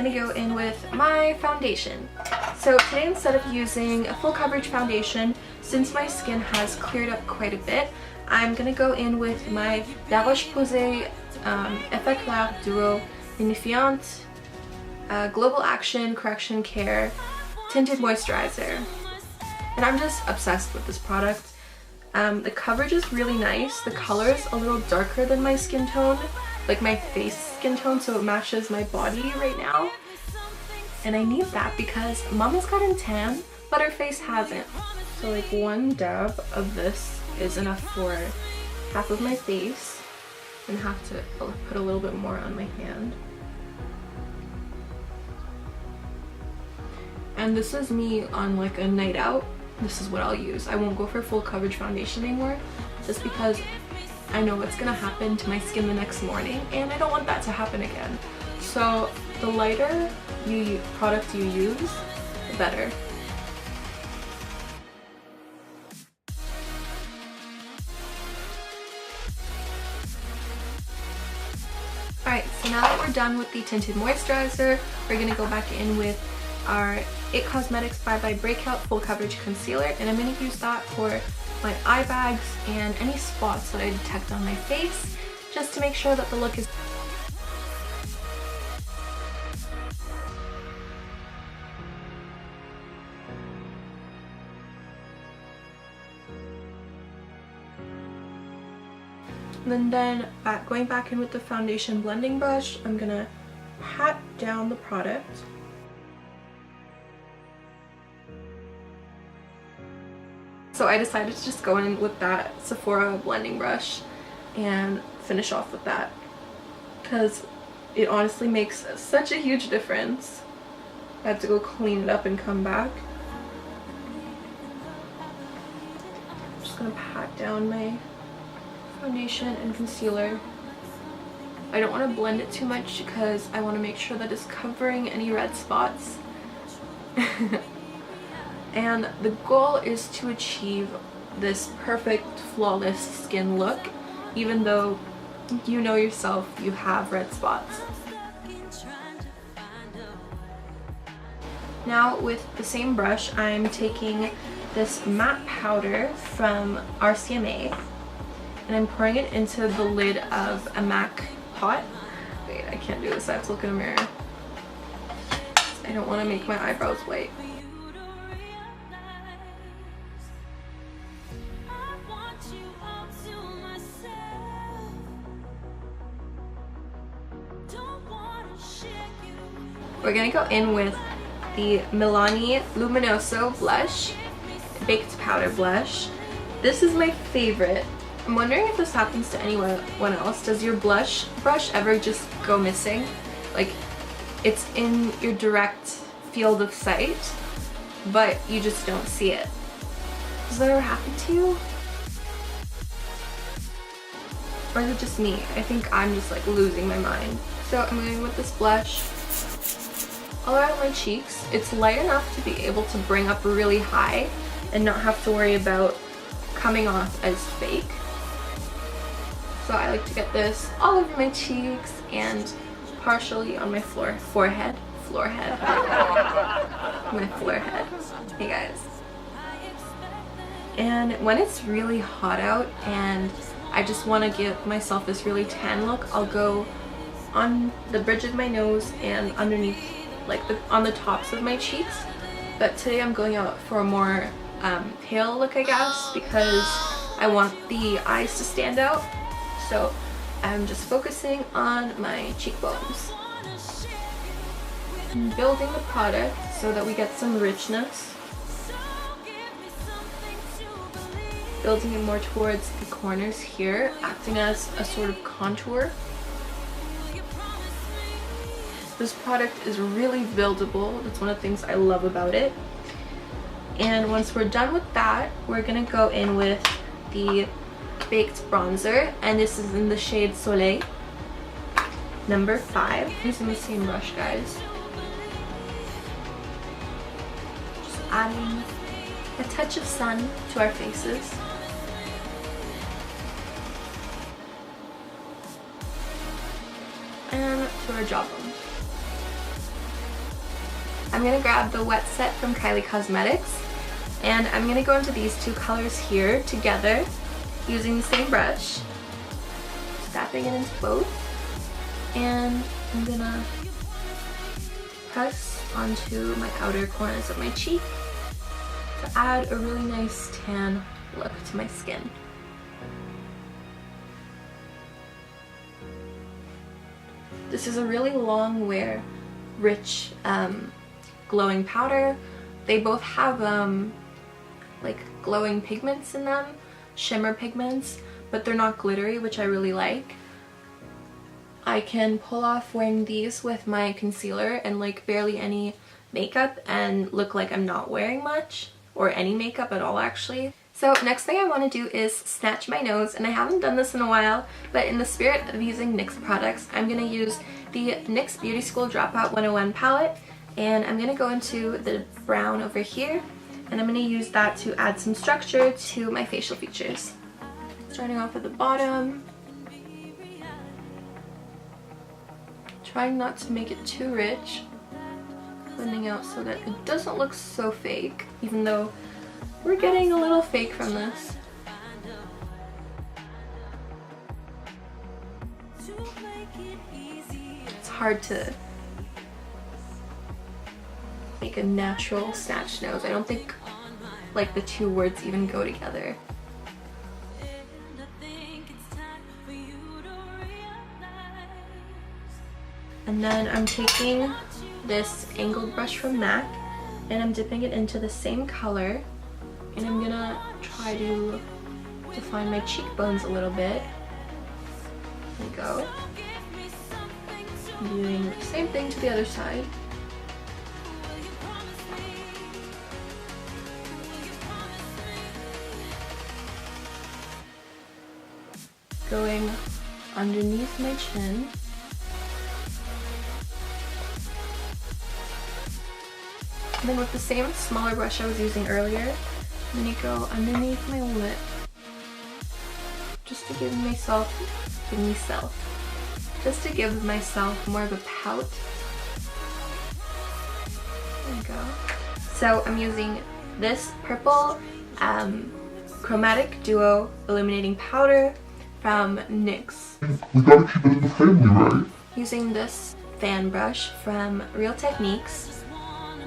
gonna go in with my foundation. So today, instead of using a full coverage foundation, since my skin has cleared up quite a bit, I'm gonna go in with my La Roche-Posay Effet Clair Duo Unifiant Global Action Correction Care Tinted Moisturizer. And I'm just obsessed with this product. The coverage is really nice. The color is a little darker than my skin tone, like my face skin tone, so it matches my body right now. And I need that because Mom has gotten tan, but her face hasn't. So like one dab of this is enough for half of my face, and have to put a little bit more on my hand. And this is me on like a night out. This is what I'll use. I won't go for full coverage foundation anymore, just because I know what's gonna happen to my skin the next morning, and I don't want that to happen again. So the lighter product you use, the better. Alright, so now that we're done with the tinted moisturizer, we're gonna go back in with our It Cosmetics Bye Bye Breakout Full Coverage Concealer, and I'm going to use that for my eye bags and any spots that I detect on my face, just to make sure that the look is... And then going back in with the foundation blending brush, I'm going to pat down the product. So I decided to just go in with that Sephora blending brush and finish off with that, because it honestly makes such a huge difference. I have to go clean it up and come back. I'm just gonna pat down my foundation and concealer. I don't want to blend it too much because I want to make sure that it's covering any red spots. And the goal is to achieve this perfect, flawless skin look, even though you know yourself you have red spots. Now with the same brush, I'm taking this matte powder from RCMA, and I'm pouring it into the lid of a MAC pot. Wait, I can't do this, I have to look in a mirror. I don't want to make my eyebrows white. We're gonna go in with the Milani Luminoso blush, baked powder blush. This is my favorite. I'm wondering if this happens to anyone else. Does your blush brush ever just go missing? Like, it's in your direct field of sight, but you just don't see it. Does that ever happen to you? Or is it just me? I think I'm just like losing my mind. So I'm going with this blush all around my cheeks. It's light enough to be able to bring up really high and not have to worry about coming off as fake. So I like to get this all over my cheeks and partially on my forehead. My forehead. Hey guys. And when it's really hot out and I just want to give myself this really tan look, I'll go on the bridge of my nose and underneath, like on the tops of my cheeks. But today I'm going out for a more pale look, I guess, because I want the eyes to stand out. So I'm just focusing on my cheekbones and building the product so that we get some richness. Building it more towards the corners here, acting as a sort of contour. This product is really buildable. That's one of the things I love about it. And once we're done with that, we're gonna go in with the baked bronzer, and this is in the shade Soleil, number 5. Using the same brush, guys. Just adding a touch of sun to our faces. And to our jawbone. I'm going to grab the Wet Set from Kylie Cosmetics, and I'm going to go into these two colors here together using the same brush, dapping it into both, and I'm going to press onto my outer corners of my cheek to add a really nice tan look to my skin. This is a really long wear, rich, glowing powder. They both have like glowing pigments in them, shimmer pigments, but they're not glittery, which I really like. I can pull off wearing these with my concealer and like barely any makeup and look like I'm not wearing much, or any makeup at all actually. So next thing I want to do is snatch my nose, and I haven't done this in a while, but in the spirit of using NYX products, I'm going to use the NYX Beauty School Dropout 101 palette, and I'm going to go into the brown over here, and I'm going to use that to add some structure to my facial features. Starting off at the bottom, trying not to make it too rich, blending out so that it doesn't look so fake, even though we're getting a little fake from this. It's hard to make a natural snatched nose. I don't think like the two words even go together. And then I'm taking this angled brush from MAC and I'm dipping it into the same color, and I'm gonna try to define my cheekbones a little bit. There we go. I'm doing the same thing to the other side. Going underneath my chin. And then with the same smaller brush I was using earlier, I'm going to go underneath my lip just to give myself more of a pout. There we go. So I'm using this purple Chromatic Duo Illuminating Powder from NYX. We gotta keep it in the family, right? Using this fan brush from Real Techniques,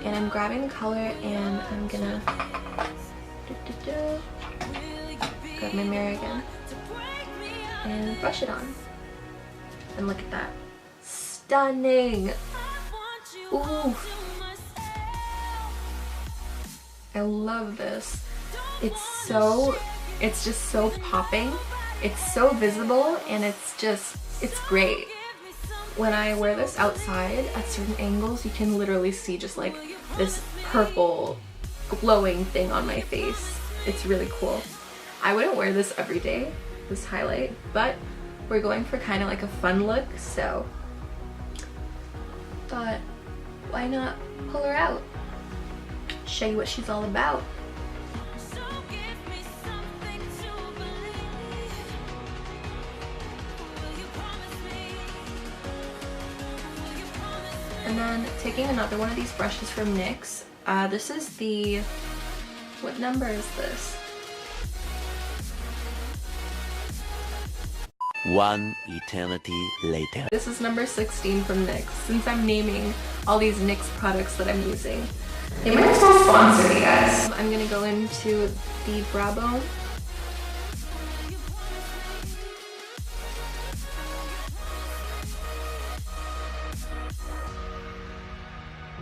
and I'm grabbing the color and I'm gonna grab my mirror again and brush it on. And look at that. Stunning! Ooh! I love this. It's just so popping. It's so visible, and it's great. When I wear this outside at certain angles, you can literally see just like this purple glowing thing on my face. It's really cool. I wouldn't wear this every day, this highlight, but we're going for kind of like a fun look, so thought, why not pull her out? Show you what she's all about. And then taking another one of these brushes from NYX. This is the, what number is this? One eternity later. This is number 16 from NYX, since I'm naming all these NYX products that I'm using. They might still sponsor me, guys. I'm gonna go into the brow bone.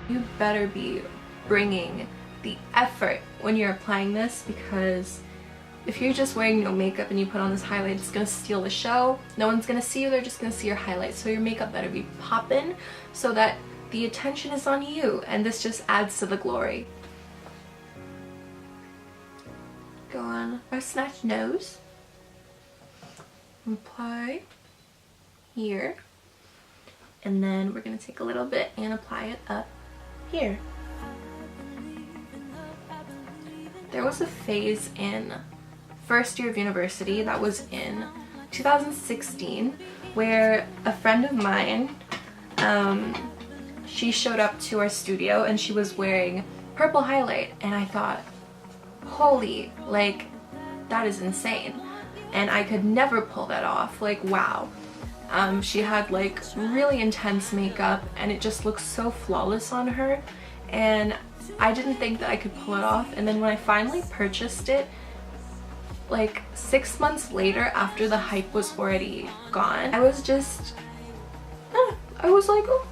You better be bringing the effort when you're applying this, because if you're just wearing no makeup and you put on this highlight, it's gonna steal the show. No one's gonna see you, they're just gonna see your highlights. So your makeup better be poppin' so that the attention is on you, and this just adds to the glory. Go on our snatched nose. Apply here. And then we're gonna take a little bit and apply it up here. There was a phase in first year of university, that was in 2016, where a friend of mine, she showed up to our studio and she was wearing purple highlight, and I thought, holy, like, that is insane. And I could never pull that off. Like, wow. She had like really intense makeup and it just looks so flawless on her, and I didn't think that I could pull it off. And then when I finally purchased it, like 6 months later, after the hype was already gone, I was just, I was like, oh,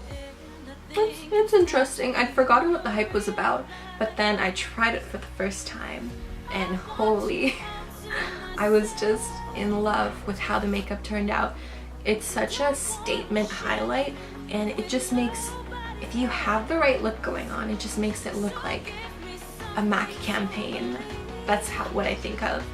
it's interesting. I'd forgotten what the hype was about, but then I tried it for the first time and holy, I was just in love with how the makeup turned out. It's such a statement highlight, and it just makes, if you have the right look going on, it just makes it look like a MAC campaign. That's what I think of.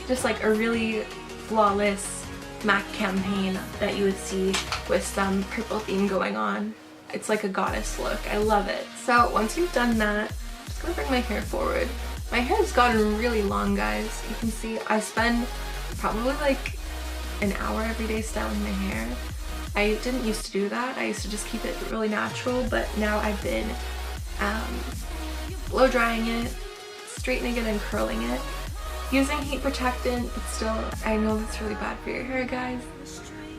Just like a really flawless MAC campaign that you would see with some purple theme going on. It's like a goddess look. I love it. So once you've done that, I'm just gonna bring my hair forward. My hair has gotten really long, guys. You can see I spend probably like an hour every day styling my hair. I didn't used to do that. I used to just keep it really natural, but now I've been blow drying it, straightening it and curling it, using heat protectant, but still, I know that's really bad for your hair, guys.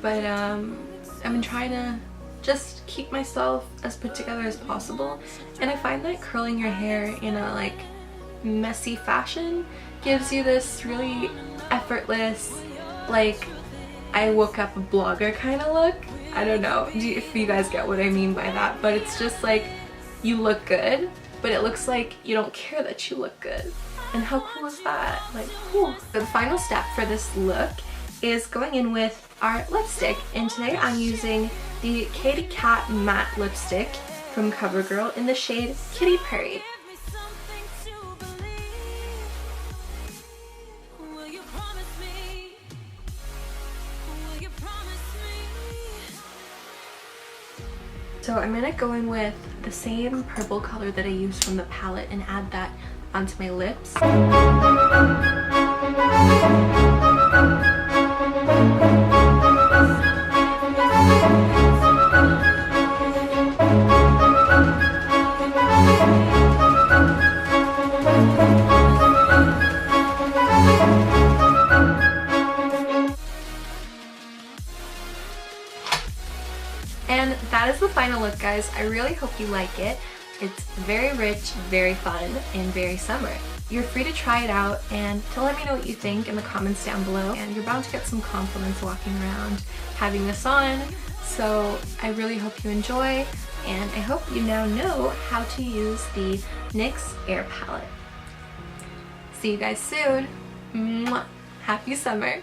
But I've been trying to just keep myself as put together as possible, and I find that curling your hair in a like messy fashion gives you this really effortless, like I woke up a blogger kind of look. I don't know if you guys get what I mean by that, but it's just like you look good, but it looks like you don't care that you look good. And how cool is that? Like, whew. The final step for this look is going in with our lipstick, and today I'm using the Katy Kat matte lipstick from CoverGirl in the shade Kitty Purry. So I'm gonna go in with the same purple color that I used from the palette and add that onto my lips. And that is the final look, guys. I really hope you like it. It's very rich, very fun, and very summer. You're free to try it out and to let me know what you think in the comments down below. And you're bound to get some compliments walking around having this on. So I really hope you enjoy, and I hope you now know how to use the NYX Air Palette. See you guys soon. Mwah. Happy summer.